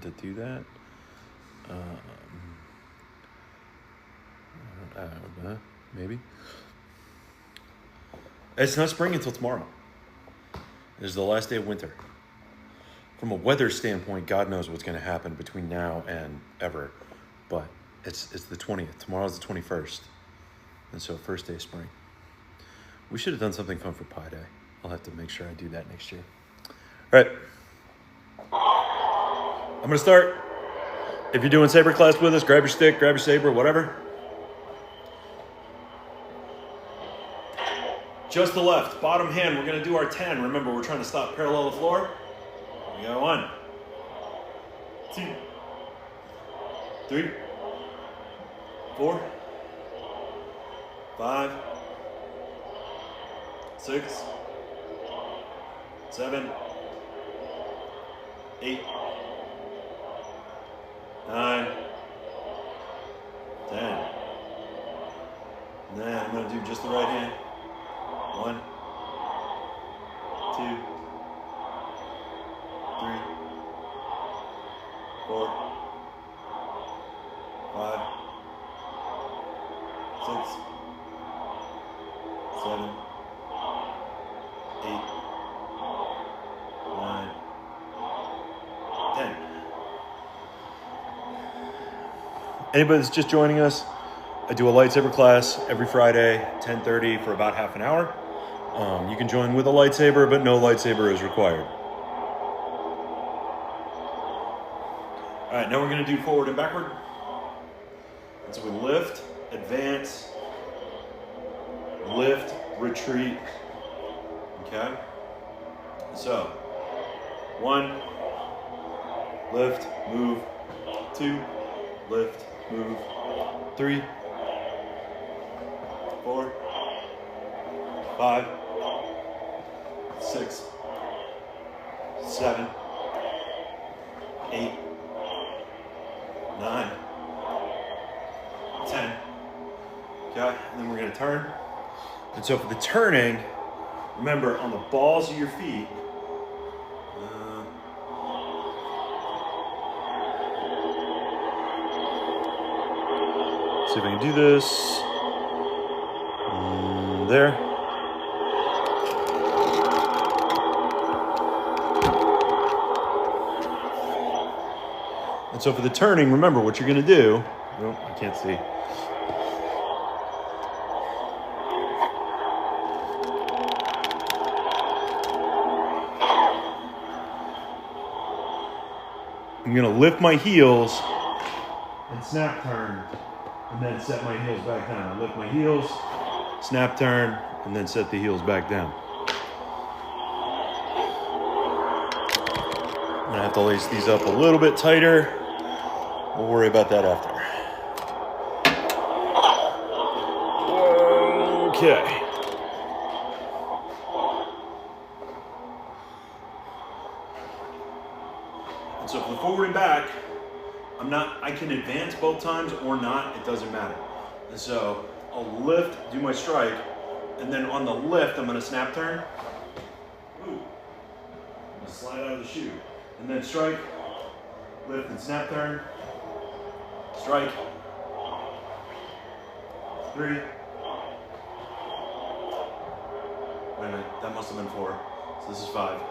to do that. Maybe. It's not spring until tomorrow. It is the last day of winter. From a weather standpoint, God knows what's going to happen between now and ever. But it's the 20th. Tomorrow's the 21st. And so first day of spring. We should have done something fun for Pi Day. I'll have to make sure I do that next year. All right. I'm going to start. If you're doing Saber class with us, grab your stick, grab your saber, whatever. Just the left, bottom hand, we're gonna do our 10. Remember, we're trying to stop parallel to the floor. We got 1, 2, 3, 4, 5, 6, 7, 8, 9, 10. Now I'm gonna do just the right hand. 1, 2, 3, 4, 5, 6, 7, 8, 9, 10. Anybody that's just joining us, I do a lightsaber class every Friday, 10:30 for about half an hour. You can join with a lightsaber, but no lightsaber is required. All right, now we're going to do forward and backward. And so we lift, advance, lift, retreat. Okay? So, 1, lift, move, 2, lift, move, 3, 4, 5, 6, 7, 8, 9, 10. Okay, and then we're going to turn. And so for the turning, remember on the balls of your feet, see if I can do this. There. And so for the turning, remember what you're going to do. Oh, I can't see. I'm going to lift my heels and snap turn, and then set my heels back down. I lift my heels, snap turn, and then set the heels back down. I'm going to have to lace these up a little bit tighter. We'll worry about that after. Okay. And so for the forward and back, I can advance both times or not, it doesn't matter. And so I'll lift, do my strike, and then on the lift, I'm gonna snap turn. Ooh. I'm gonna slide out of the shoe. And then strike, lift and snap turn. Strike. 3. Wait a minute, that must have been 4. So this is 5.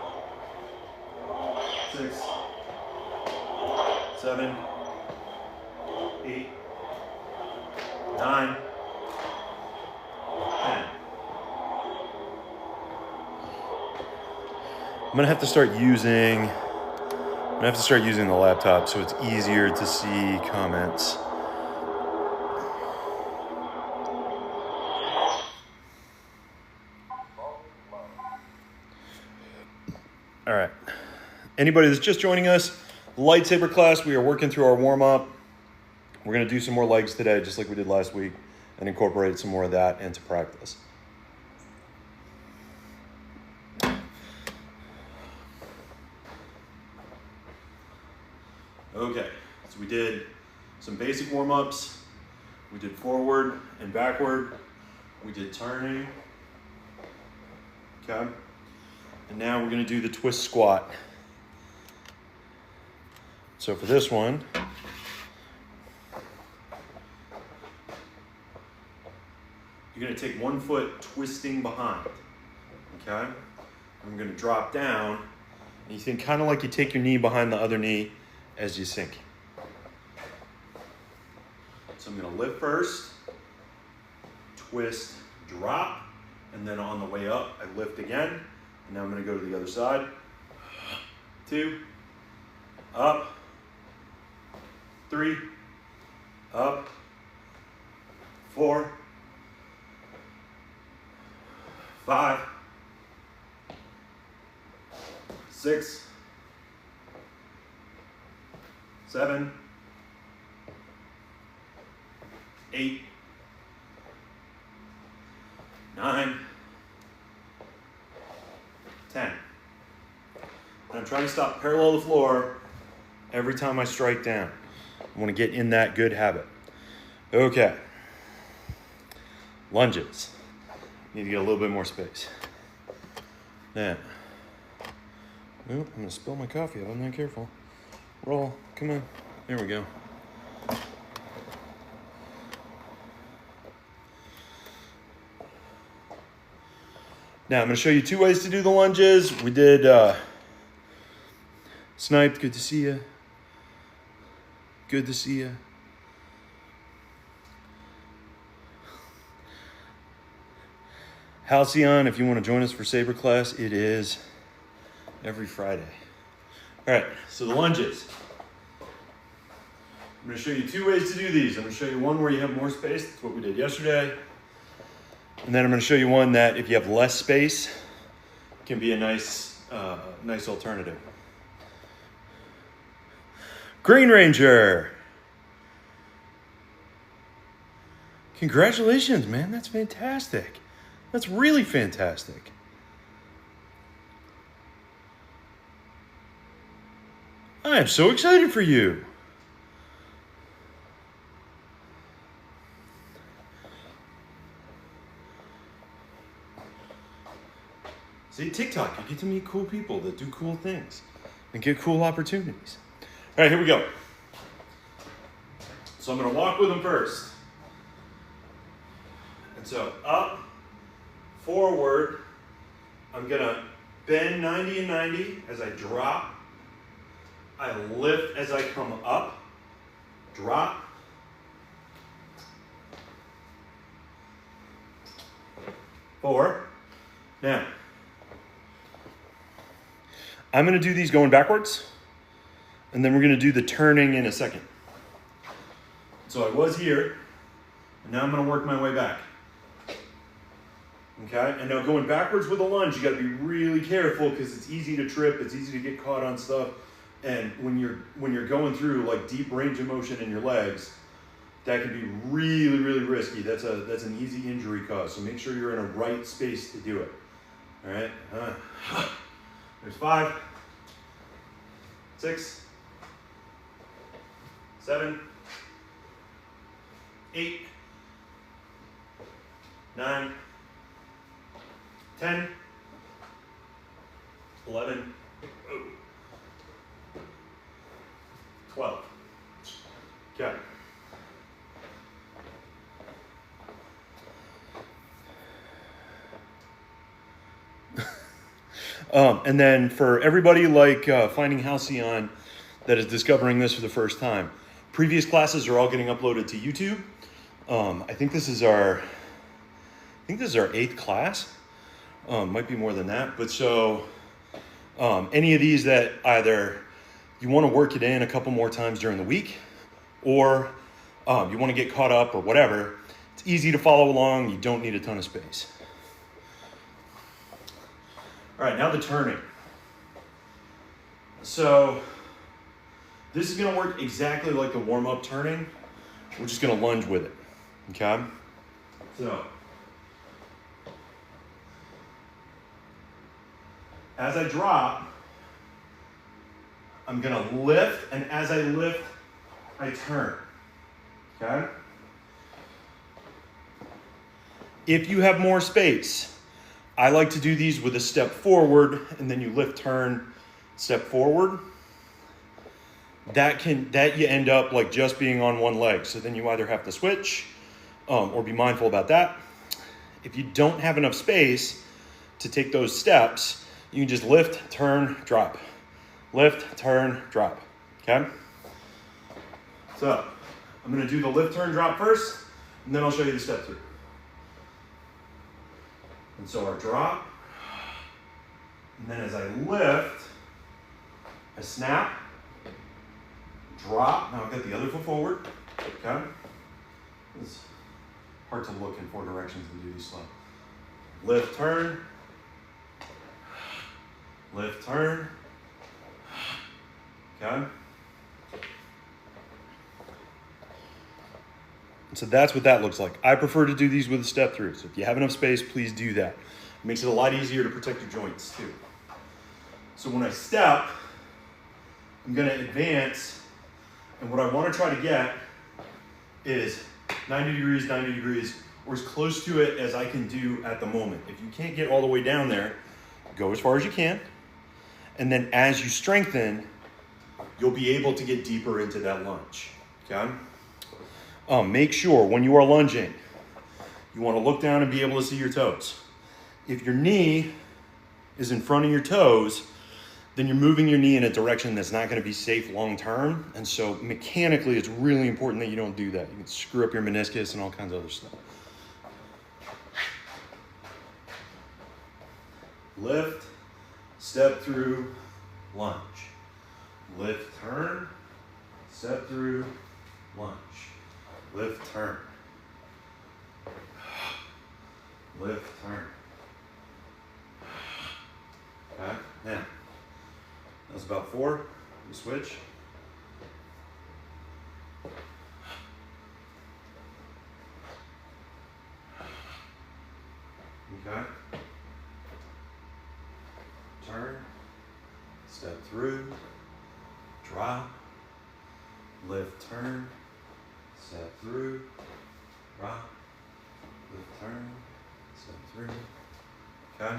6. 7. 8. 9. 10. I'm gonna have to start using the laptop so it's easier to see comments. All right. Anybody that's just joining us, lightsaber class, we are working through our warm-up. We're going to do some more legs today, just like we did last week, and incorporate some more of that into practice. Okay, so we did some basic warm-ups. We did forward and backward. We did turning. Okay. And now we're going to do the twist squat. So for this one, you're gonna take 1 foot twisting behind, okay? I'm gonna drop down, and you think kind of like you take your knee behind the other knee as you sink. So I'm gonna lift first, twist, drop, and then on the way up, I lift again. And now I'm gonna go to the other side. 2, up, 3, up, 4, 5, 6, 7, 8, 9, 10. And I'm trying to stop parallel to the floor every time I strike down. I want to get in that good habit. Okay. Lunges. Need to get a little bit more space. Now. Oh, I'm going to spill my coffee out. I'm not careful. Roll. Come on. There we go. Now, I'm going to show you 2 ways to do the lunges. We did sniped. Good to see you. Good to see you. Halcyon, if you want to join us for Saber class, it is every Friday. All right, so the lunges. I'm going to show you 2 ways to do these. I'm going to show you one where you have more space. That's what we did yesterday. And then I'm going to show you one that if you have less space, can be a nice alternative. Green Ranger. Congratulations, man. That's fantastic. That's really fantastic. I am so excited for you. See, TikTok, you get to meet cool people that do cool things and get cool opportunities. All right, here we go. So I'm going to walk with them first. And so up, forward. I'm going to bend 90 and 90 as I drop. I lift as I come up, drop. Forward. Now, I'm going to do these going backwards, and then we're going to do the turning in a second. So I was here, and now I'm going to work my way back. Okay, and now going backwards with a lunge, you got to be really careful because it's easy to trip, it's easy to get caught on stuff, and when you're going through like deep range of motion in your legs, that can be really, really risky. That's an easy injury cause. So make sure you're in a right space to do it. All right. There's 5, 6, 7, 8, 9, 10, 11, 12. Okay. And then for everybody like Finding Halcyon that is discovering this for the first time, previous classes are all getting uploaded to YouTube. I think this is our 8th class. Might be more than that. But so any of these that either you want to work it in a couple more times during the week, or you want to get caught up or whatever, it's easy to follow along. You don't need a ton of space. All right, now the turning. So this is going to work exactly like the warm-up turning. We're just going to lunge with it, okay? So as I drop, I'm going to lift, and as I lift, I turn, okay? If you have more space, I like to do these with a step forward, and then you lift, turn, step forward. that you end up like just being on one leg. So then you either have to switch or be mindful about that. If you don't have enough space to take those steps, you can just lift, turn, drop. Lift, turn, drop. Okay? So I'm going to do the lift, turn, drop first, and then I'll show you the step through. And so our drop, and then as I lift, I snap, drop. Now I've got the other foot forward. Okay? It's hard to look in four directions and do these slow. Lift, turn. Lift, turn. Okay? So that's what that looks like. I prefer to do these with a step through. So if you have enough space, please do that. It makes it a lot easier to protect your joints too. So when I step, I'm going to advance, and what I want to try to get is 90 degrees, or as close to it as I can do at the moment. If you can't get all the way down there, go as far as you can, and then as you strengthen, you'll be able to get deeper into that lunge, okay? Make sure when you are lunging, you want to look down and be able to see your toes. If your knee is in front of your toes, then you're moving your knee in a direction that's not going to be safe long term. And so mechanically, it's really important that you don't do that. You can screw up your meniscus and all kinds of other stuff. Lift, step through, lunge. Lift, turn, step through, lunge. Lift, turn. Lift, turn. Okay, now, that's about 4. We switch. Okay. Turn, step through, drop, lift, turn, step through, drop, lift, turn, step through, okay?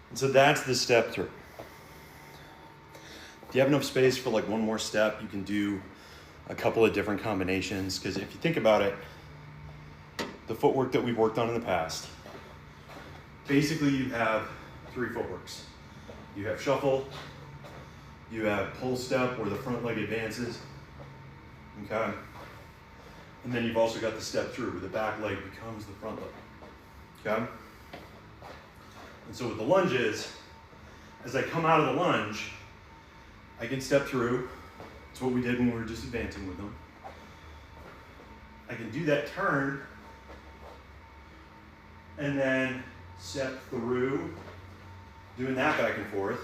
And so that's the step through. If you have enough space for like one more step, you can do a couple of different combinations, because if you think about it, the footwork that we've worked on in the past, basically you have 3 footworks. You have shuffle, you have pull step where the front leg advances, okay? And then you've also got the step through where the back leg becomes the front leg, okay? And so with the lunges, as I come out of the lunge, I can step through. It's what we did when we were just advancing with them. I can do that turn and then step through, doing that back and forth.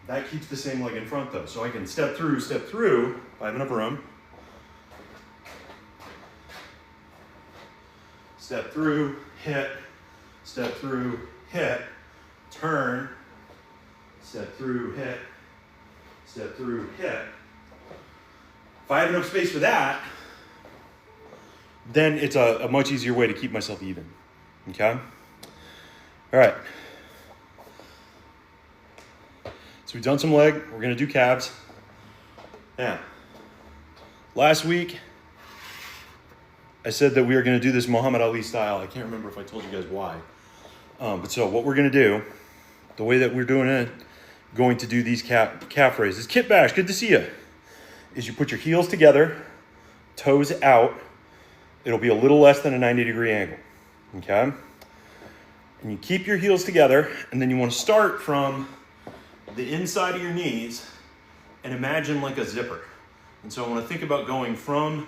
That keeps the same leg in front though. So I can step through if I have enough room. Step through, hit, step through, hit, turn, step through, hit, step through, hit. If I have enough space for that, then it's a much easier way to keep myself even, okay? All right. So we've done some leg, we're gonna do calves. Now, last week, I said that we were gonna do this Muhammad Ali style. I can't remember if I told you guys why. But so what we're gonna do, the way that we're doing it, going to do these calf raises. Kit Bash, good to see you. Is you put your heels together, toes out. It'll be a little less than a 90-degree angle, okay? And you keep your heels together, and then you want to start from the inside of your knees and imagine like a zipper. And so I want to think about going from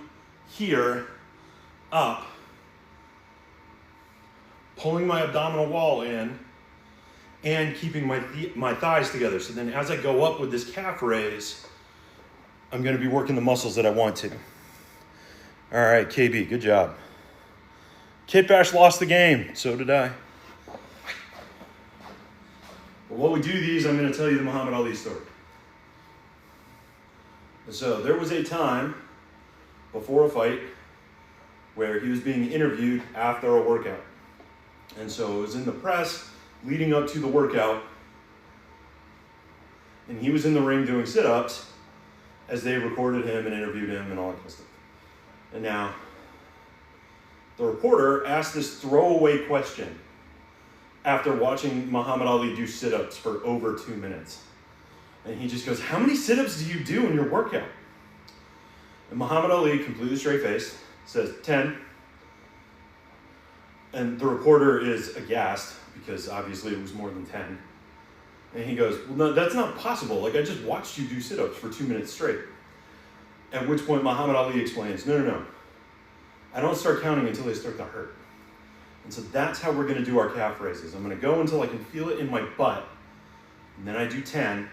here up, pulling my abdominal wall in, and keeping my thighs together. So then as I go up with this calf raise, I'm going to be working the muscles that I want to. All right, KB, good job. Kit Bash lost the game. So did I. But while we do these, I'm going to tell you the Muhammad Ali story. So there was a time before a fight where he was being interviewed after a workout. And so it was in the press leading up to the workout. And he was in the ring doing sit-ups as they recorded him and interviewed him and all that kind of stuff. And now, the reporter asked this throwaway question after watching Muhammad Ali do sit-ups for over 2 minutes. And he just goes, how many sit-ups do you do in your workout? And Muhammad Ali, completely straight-faced, says 10. And the reporter is aghast because obviously it was more than 10. And he goes, well, no, that's not possible. Like, I just watched you do sit-ups for 2 minutes straight. At which point Muhammad Ali explains, no. I don't start counting until they start to hurt. And so that's how we're going to do our calf raises. I'm going to go until I can feel it in my butt. And then I do 10.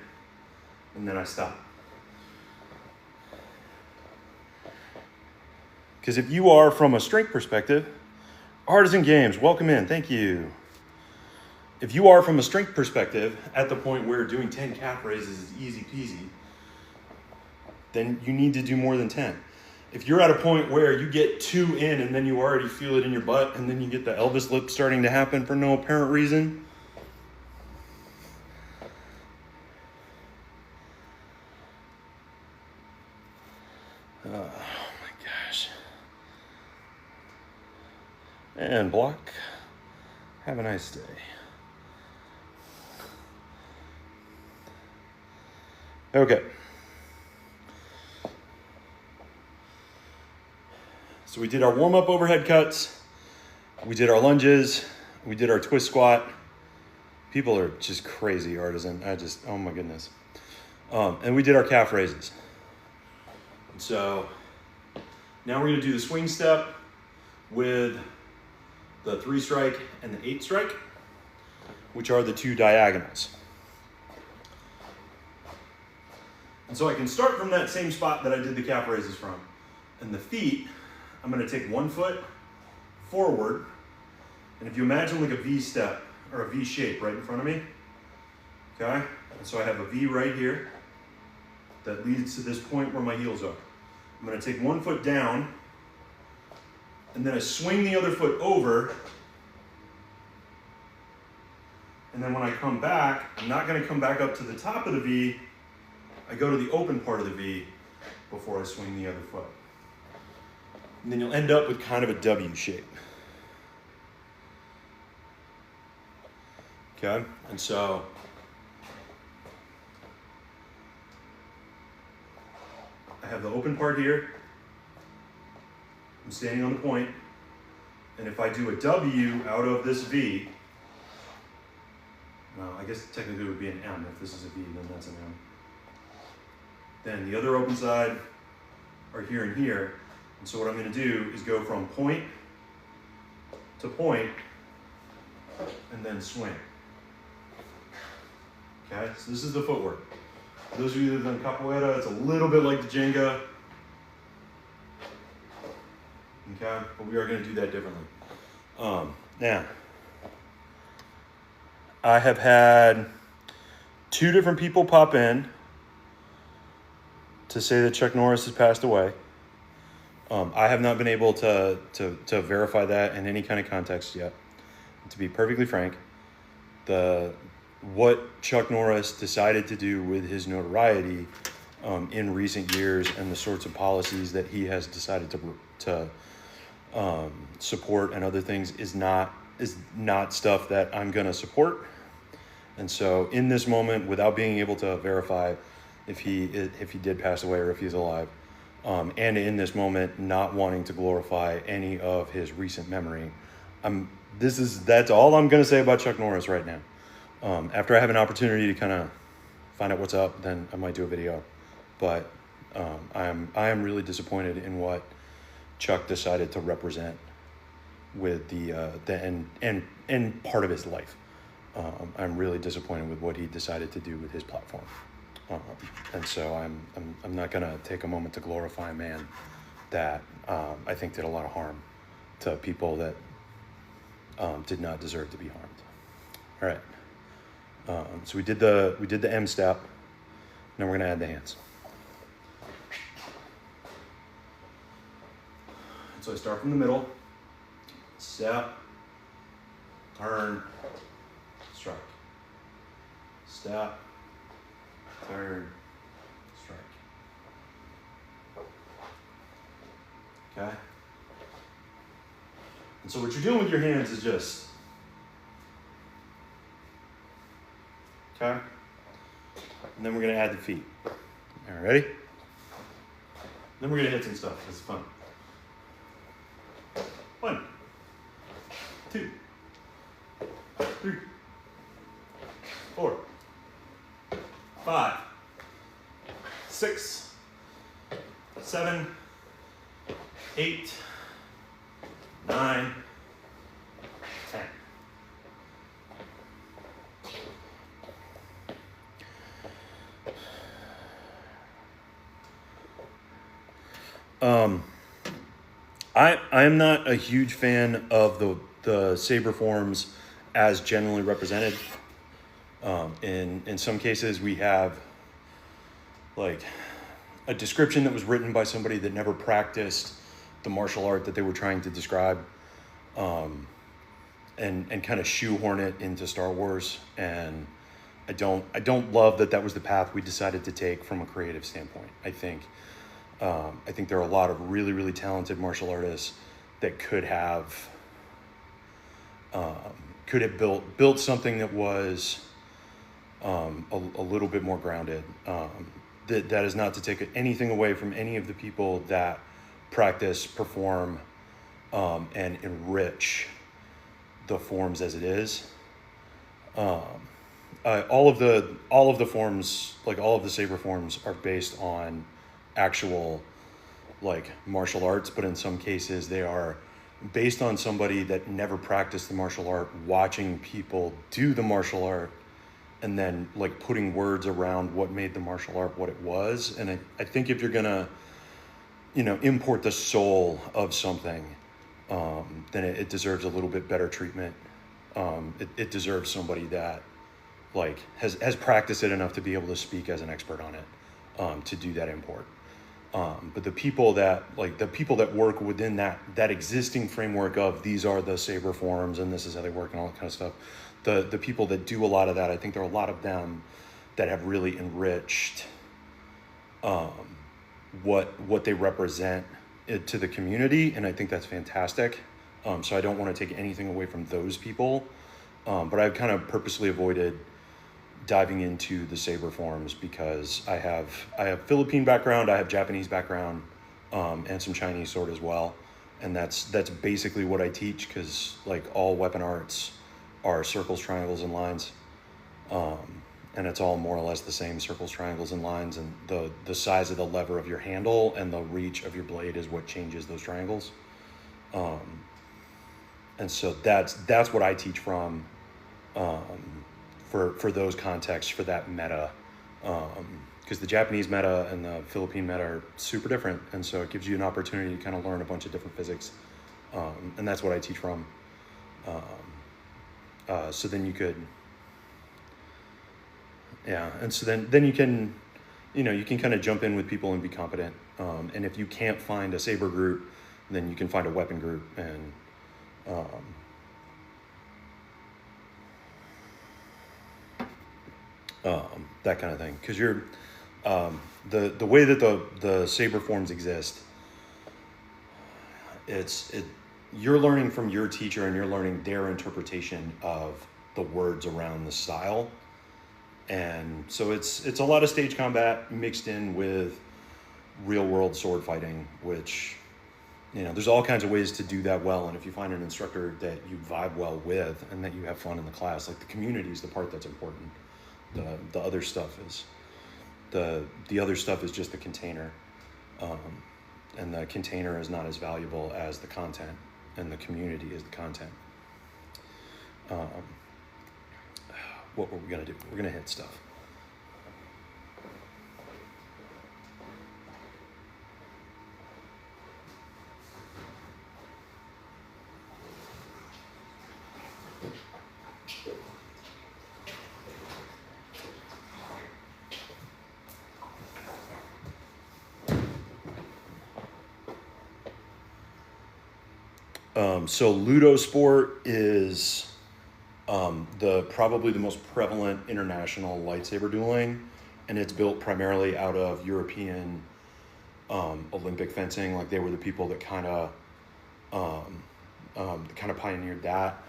And then I stop. Because if you are from a strength perspective, Artisan Games, welcome in, thank you. If you are from a strength perspective at the point where doing 10 calf raises is easy peasy, then you need to do more than 10. If you're at a point where you get 2 in and then you already feel it in your butt and then you get the Elvis lip starting to happen for no apparent reason, oh my gosh. And block. Have a nice day. Okay. So we did our warm-up overhead cuts. We did our lunges. We did our twist squat. People are just crazy, Artisan. Oh my goodness. And we did our calf raises. So now we're going to do the swing step with the 3 strike and the 8 strike, which are the 2 diagonals. And so I can start from that same spot that I did the calf raises from. And the feet, I'm going to take 1 foot forward. And if you imagine like a V step or a V shape right in front of me, okay? And so I have a V right here that leads to this point where my heels are. I'm going to take 1 foot down, and then I swing the other foot over. And then when I come back, I'm not going to come back up to the top of the V. I go to the open part of the V before I swing the other foot. And then you'll end up with kind of a W shape. Okay? And so I have the open part here. I'm standing on the point. And if I do a W out of this V, well, I guess technically it would be an M. If this is a V, then that's an M. Then the other open side are here and here. And so what I'm going to do is go from point to point and then swing. Okay, so this is the footwork. For those of you that have done capoeira, it's a little bit like the Jenga. Okay, but we are going to do that differently. Now, I have had 2 different people pop in to say that Chuck Norris has passed away. I have not been able to verify that in any kind of context yet. To be perfectly frank, what Chuck Norris decided to do with his notoriety in recent years and the sorts of policies that he has decided to support and other things is not stuff that I'm going to support. And so in this moment, without being able to verify if he did pass away or if he's alive, and in this moment not wanting to glorify any of his recent memory, that's all I'm going to say about Chuck Norris right now. After I have an opportunity to kind of find out what's up, then I might do a video. But I am really disappointed in what Chuck decided to represent with the end part of his life. I'm really disappointed with what he decided to do with his platform. And so I'm not going to take a moment to glorify a man that I think did a lot of harm to people that did not deserve to be harmed. All right. So we did the M step. Now we're going to add the hands. So I start from the middle, step, turn, strike, step, third strike. Okay? And so what you're doing with your hands is just, okay? And then we're gonna add the feet. All right, ready? Then we're gonna hit some stuff. This is fun. 1, 2, 3, 4, 5, 6, 7, 8, 9, 10. I am not a huge fan of the Saber forms as generally represented. In some cases, we have like a description that was written by somebody that never practiced the martial art that they were trying to describe, and kind of shoehorn it into Star Wars. And I don't love that was the path we decided to take from a creative standpoint. I think there are a lot of really, really talented martial artists that could have built something that was a little bit more grounded. That is not to take anything away from any of the people that practice, perform, and enrich the forms as it is. All of the forms, like all of the Saber forms, are based on actual like martial arts, but in some cases they are based on somebody that never practiced the martial art, watching people do the martial art, and then like putting words around what made the martial art what it was. And I think if you're gonna, import the soul of something, then it deserves a little bit better treatment. It deserves somebody that like has practiced it enough to be able to speak as an expert on it, to do that import. But the people that work within that existing framework of these are the Saber forms and this is how they work and all that kind of stuff, the people that do a lot of that, I think there are a lot of them that have really enriched what they represent to the community, and I think that's fantastic. So I don't want to take anything away from those people, but I've kind of purposely avoided diving into the Saber forms because I have Philippine background, I have Japanese background, and some Chinese sword as well, and that's basically what I teach, because like all weapon arts are circles, triangles, and lines, and it's all more or less the same: circles, triangles, and lines, and the size of the lever of your handle and the reach of your blade is what changes those triangles, and so that's what I teach from. For those contexts, for that meta, because the Japanese meta and the Philippine meta are super different, and so it gives you an opportunity to kind of learn a bunch of different physics, and that's what I teach from. So then you could, and so then you can, you can kind of jump in with people and be competent, and if you can't find a Saber group, then you can find a weapon group, and that kind of thing, because you're the way that the Saber forms exist, you're learning from your teacher and you're learning their interpretation of the words around the style, and so it's a lot of stage combat mixed in with real world sword fighting, which there's all kinds of ways to do that well, and if you find an instructor that you vibe well with and that you have fun in the class, like the community is the part that's important. The other stuff is the other stuff is just the container, and the container is not as valuable as the content, and the community is the content. What were we gonna do? We're gonna hit stuff. So Ludo Sport is probably the most prevalent international lightsaber dueling. and it's built primarily out of European Olympic fencing. Like they were the people that kind of pioneered that.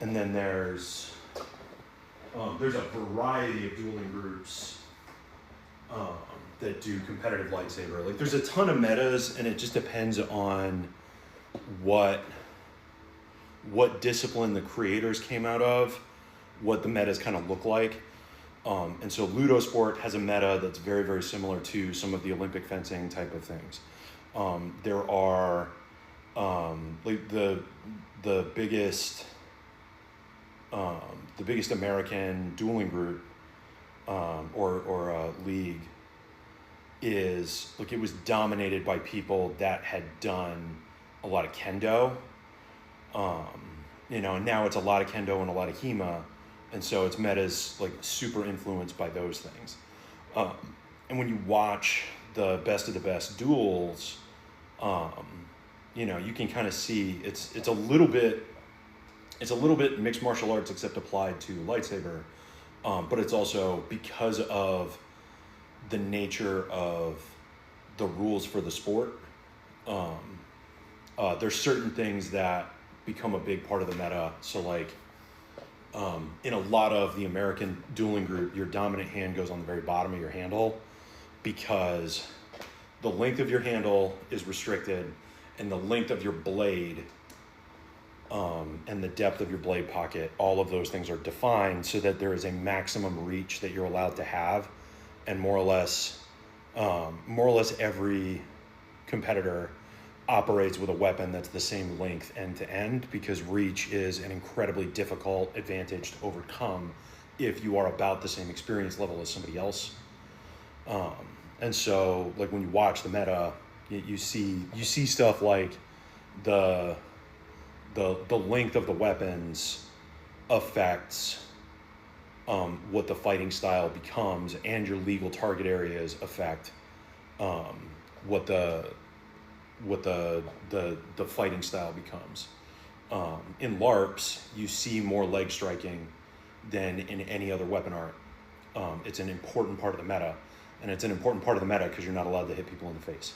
And then there's a variety of dueling groups that do competitive lightsaber. Like there's a ton of metas, and it just depends on what discipline the creators came out of, what the metas kind of look like. And so Ludosport has a meta that's very, very similar to some of the Olympic fencing type of things. There are like the biggest American dueling group or league is like, it was dominated by people that had done a lot of kendo, and now it's a lot of kendo and a lot of HEMA, and so its meta's like super influenced by those things. And when you watch the best of the best duels, you can kind of see it's a little bit mixed martial arts except applied to lightsaber, but it's also because of the nature of the rules for the sport. There's certain things that become a big part of the meta. So like in a lot of the American dueling group, your dominant hand goes on the very bottom of your handle because the length of your handle is restricted, and the length of your blade and the depth of your blade pocket, all of those things are defined so that there is a maximum reach that you're allowed to have. And more or less every competitor operates with a weapon that's the same length end to end, because reach is an incredibly difficult advantage to overcome if you are about the same experience level as somebody else. And so like when you watch the meta, you see stuff like the length of the weapons affects what the fighting style becomes, and your legal target areas affect what the fighting style becomes. In LARPs, you see more leg striking than in any other weapon art. It's an important part of the meta, and it's an important part of the meta because you're not allowed to hit people in the face.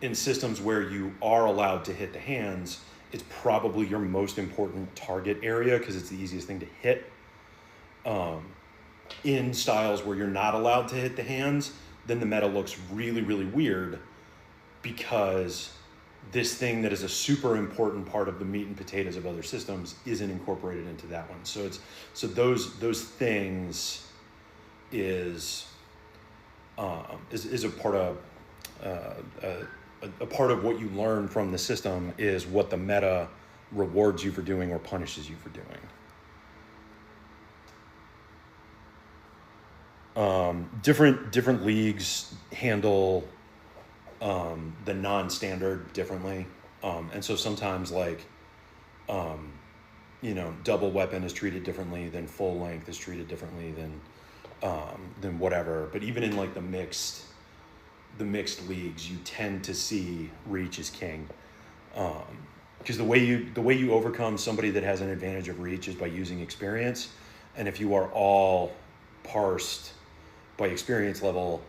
In systems where you are allowed to hit the hands, it's probably your most important target area because it's the easiest thing to hit. In styles where you're not allowed to hit the hands, then the meta looks really, really weird because this thing that is a super important part of the meat and potatoes of other systems isn't incorporated into that one. So those things is a part of a part of what you learn from the system is what the meta rewards you for doing or punishes you for doing. Different leagues handle the non-standard differently, and so sometimes like double weapon is treated differently than full length is treated differently than whatever. But even in like the mixed leagues, you tend to see reach is king, because the way you overcome somebody that has an advantage of reach is by using experience. And if you are all parsed by experience level,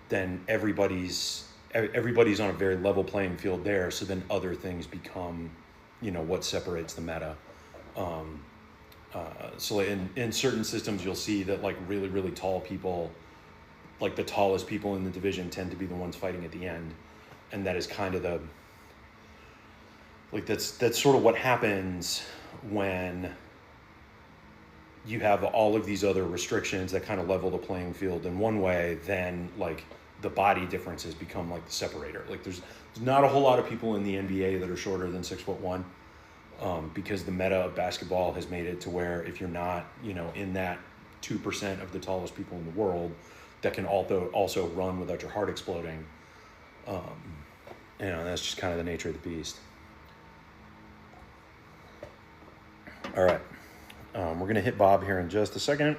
then everybody's on a very level playing field there. So then other things become, what separates the meta. So in certain systems, you'll see that like really, really tall people, like the tallest people in the division, tend to be the ones fighting at the end. And that is kind of that's sort of what happens when you have all of these other restrictions that kind of level the playing field in one way. Then like the body differences become like the separator. Like there's not a whole lot of people in the NBA that are shorter than 6'1", because the meta of basketball has made it to where if you're not, in that 2% of the tallest people in the world that can also run without your heart exploding, that's just kind of the nature of the beast. All right, we're going to hit Bob here in just a second.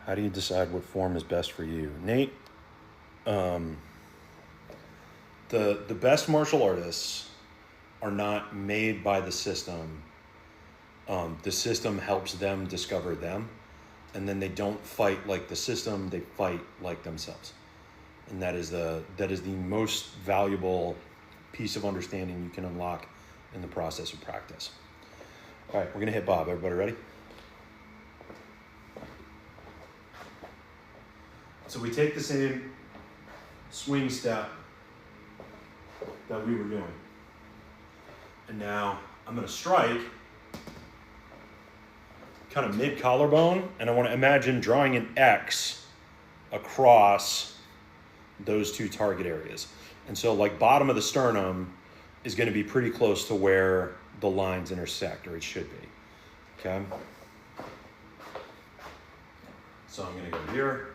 How do you decide what form is best for you? Nate, the best martial artists are not made by the system. The system helps them discover them, and then they don't fight like the system, they fight like themselves. And that is the most valuable piece of understanding you can unlock in the process of practice. All right, we're gonna hit Bob. Everybody ready? So we take the same swing step that we were doing. And now I'm gonna strike kind of mid collarbone, and I wanna imagine drawing an X across those two target areas. And so like bottom of the sternum is gonna be pretty close to where the lines intersect, or it should be, okay? So I'm gonna go here,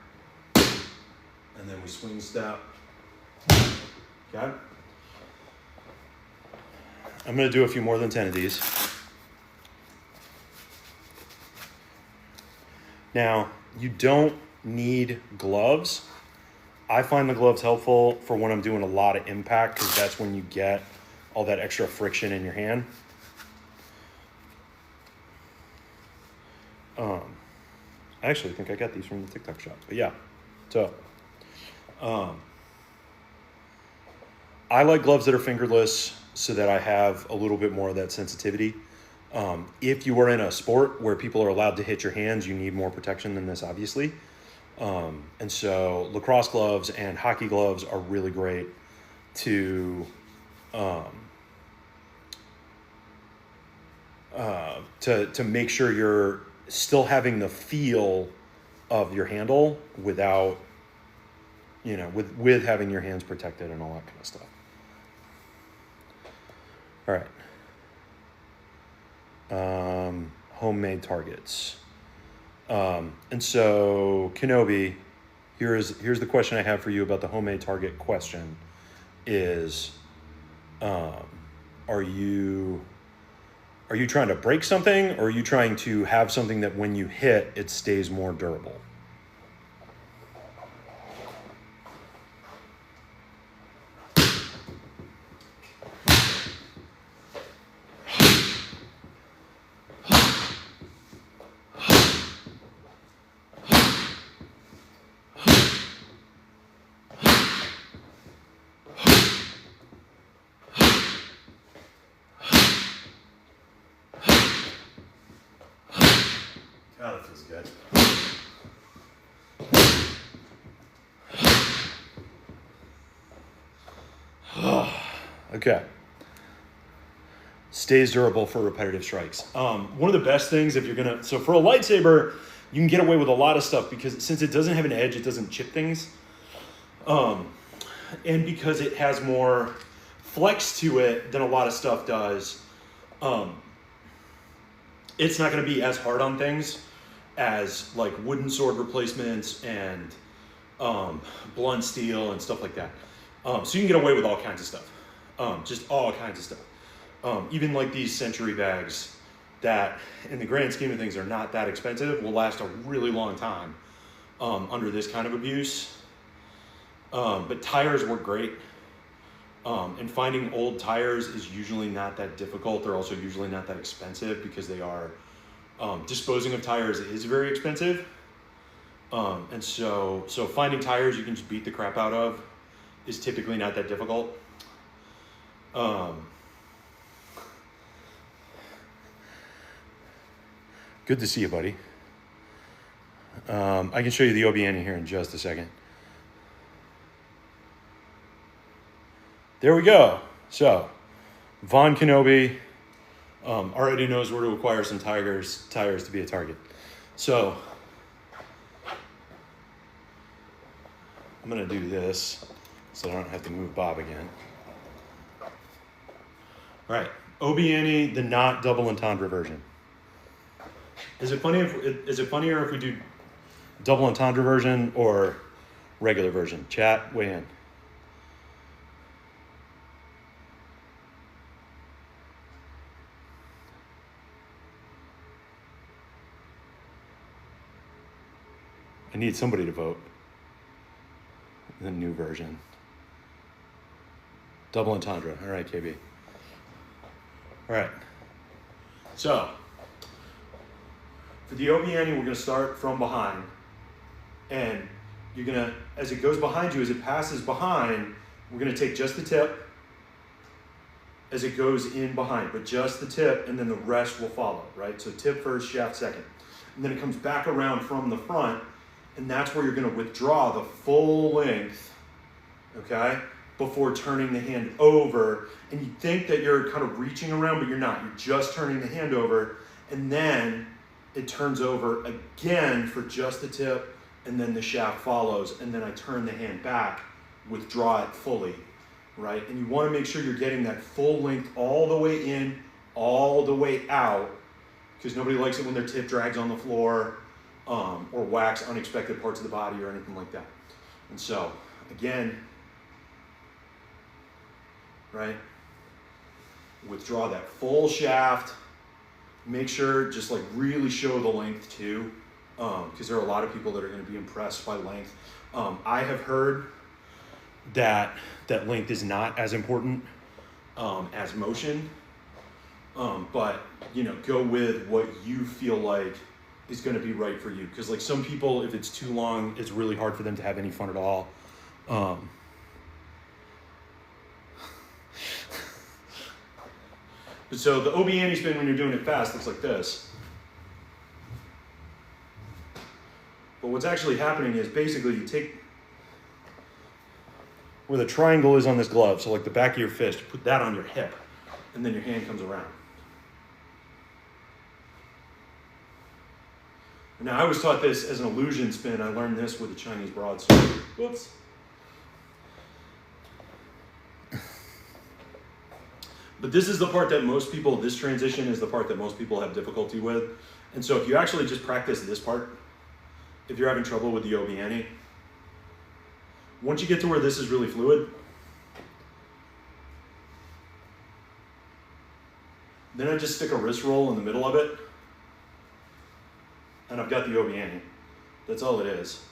and then we swing step, okay? I'm gonna do a few more than 10 of these. Now, you don't need gloves. I find the gloves helpful for when I'm doing a lot of impact, because that's when you get all that extra friction in your hand. I actually think I got these from the TikTok shop, but yeah. So, I like gloves that are fingerless so that I have a little bit more of that sensitivity. If you are in a sport where people are allowed to hit your hands, you need more protection than this, obviously. And so lacrosse gloves and hockey gloves are really great to make sure you're still having the feel of your handle without, with having your hands protected and all that kind of stuff. All right. Homemade targets. And so Kenobi, here's the question I have for you about the homemade target question is, are you trying to break something, or are you trying to have something that when you hit, it stays more durable? God, that feels good. Okay. Stays durable for repetitive strikes. One of the best things if you're so for a lightsaber, you can get away with a lot of stuff because since it doesn't have an edge, it doesn't chip things. And because it has more flex to it than a lot of stuff does, it's not going to be as hard on things as like wooden sword replacements and blunt steel and stuff like that. So you can get away with all kinds of stuff, just all kinds of stuff. Even like these century bags that in the grand scheme of things are not that expensive will last a really long time under this kind of abuse. But tires work great. And finding old tires is usually not that difficult. They're also usually not that expensive because they are, disposing of tires is very expensive. And so finding tires you can just beat the crap out of is typically not that difficult. Good to see you, buddy. I can show you the OBN here in just a second. There we go. So, Von Kenobi already knows where to acquire some tires to be a target. So, I'm going to do this so I don't have to move Bob again. All right, OBN, the not double entendre version. Is it funnier if we do double entendre version or regular version? Chat, weigh in. I need somebody to vote. The new version. Double entendre. All right, KB. All right. So for the Obiani, we're going to start from behind. And you're going to, as it goes behind you, as it passes behind, we're going to take just the tip as it goes in behind, but just the tip, and then the rest will follow, right? So tip first, shaft second. And then it comes back around from the front, and that's where you're going to withdraw the full length, okay, before turning the hand over. And you think that you're kind of reaching around, but you're not. You're just turning the hand over, and then it turns over again for just the tip, and then the shaft follows, and then I turn the hand back, withdraw it fully, right? And you want to make sure you're getting that full length all the way in, all the way out, because nobody likes it when their tip drags on the floor or whacks unexpected parts of the body or anything like that. And so, again, right? Withdraw that full shaft. Make sure, just like really show the length too, because there are a lot of people that are going to be impressed by length. I have heard that length is not as important as motion, but you know, go with what you feel like is going to be right for you. Because like some people, if it's too long, it's really hard for them to have any fun at all. So the Obiani spin, when you're doing it fast, looks like this. But what's actually happening is basically you take where the triangle is on this glove, so like the back of your fist, you put that on your hip, and then your hand comes around. Now, I was taught this as an illusion spin. I learned this with the Chinese broadsword. Whoops. But this is the part that most people, this transition is the part that most people have difficulty with. And so if you actually just practice this part, if you're having trouble with the Obiani, once you get to where this is really fluid, then I just stick a wrist roll in the middle of it, and I've got the Obiani. That's all it is.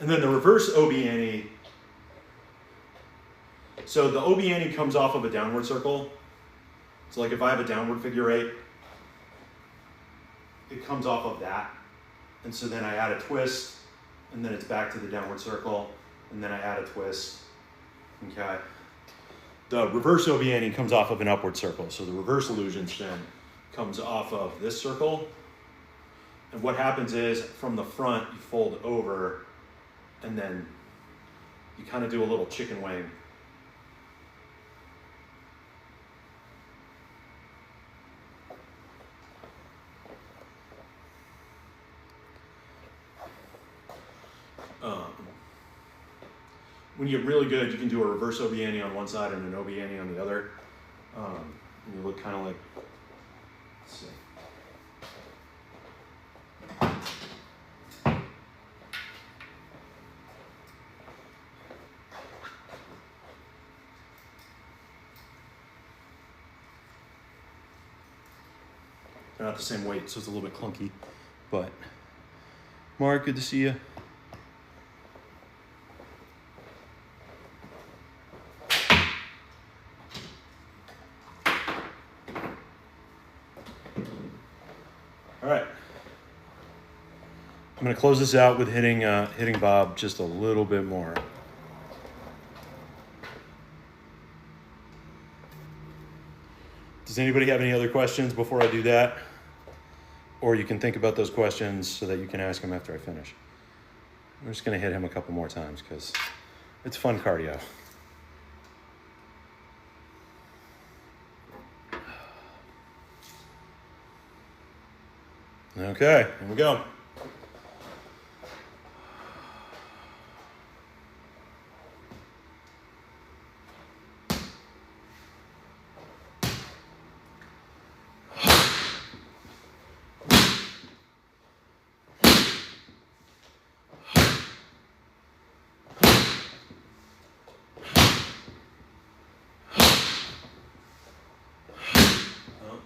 And then the reverse Obiani. So the Obiani comes off of a downward circle. So like if I have a downward figure eight, it comes off of that. And so then I add a twist, and then it's back to the downward circle, and then I add a twist, okay? The reverse Obiani comes off of an upward circle. So the reverse illusion spin comes off of this circle. And what happens is from the front, you fold over, and then you kind of do a little chicken wing. When you get really good, you can do a reverse Obiani on one side and an Obiani on the other. And you look kind of like, let's see. They're not the same weight, so it's a little bit clunky. But Mark, good to see you. All right. I'm going to close this out with hitting Bob just a little bit more. Does anybody have any other questions before I do that? Or you can think about those questions so that you can ask them after I finish. I'm just going to hit him a couple more times because it's fun cardio. Okay, here we go.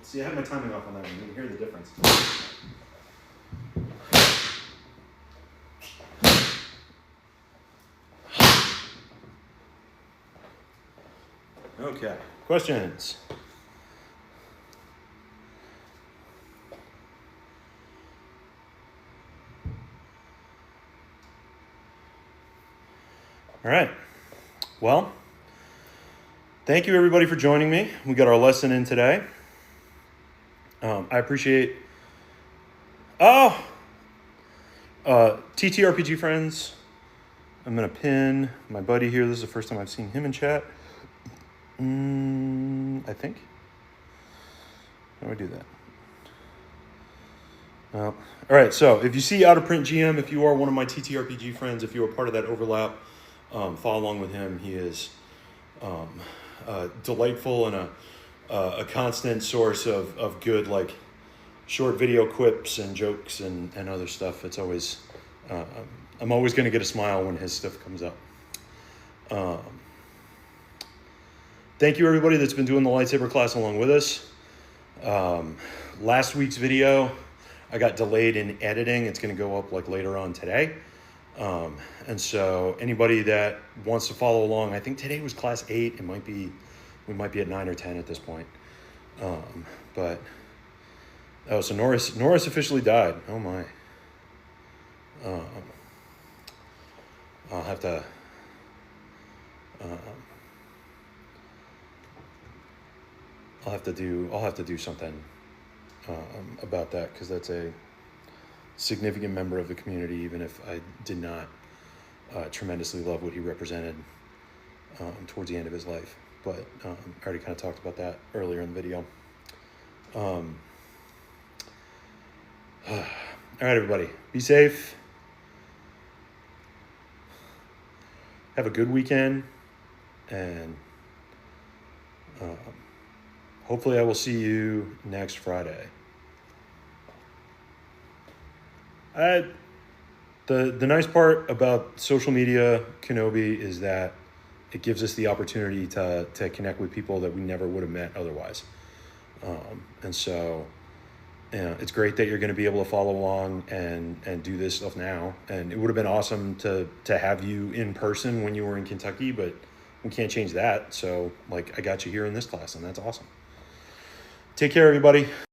see, I had my timing off on that one. You can hear the difference. Okay, questions? All right, well, thank you everybody for joining me. We got our lesson in today. I appreciate, TTRPG friends. I'm gonna pin my buddy here. This is the first time I've seen him in chat. I think. How do I do that? All right, so if you see Out of Print GM, if you are one of my TTRPG friends, if you are part of that overlap, follow along with him. He is delightful and a constant source of good, like, short video quips and jokes and other stuff. It's always, I'm always going to get a smile when his stuff comes up. Thank you everybody that's been doing the lightsaber class along with us. Last week's video, I got delayed in editing. It's going to go up like later on today. And so anybody that wants to follow along, I think today was class 8. We might be at 9 or 10 at this point. So Norris officially died. Oh my. I'll have to, I'll have to do something about that, because that's a significant member of the community, even if I did not tremendously love what he represented towards the end of his life. But I already kind of talked about that earlier in the video. All right, everybody, be safe. Have a good weekend, and hopefully I will see you next Friday. The nice part about social media, Kenobi, is that it gives us the opportunity to connect with people that we never would have met otherwise. And so, it's great that you're going to be able to follow along and do this stuff now. And it would have been awesome to have you in person when you were in Kentucky, but we can't change that. So, like, I got you here in this class, and that's awesome. Take care, everybody.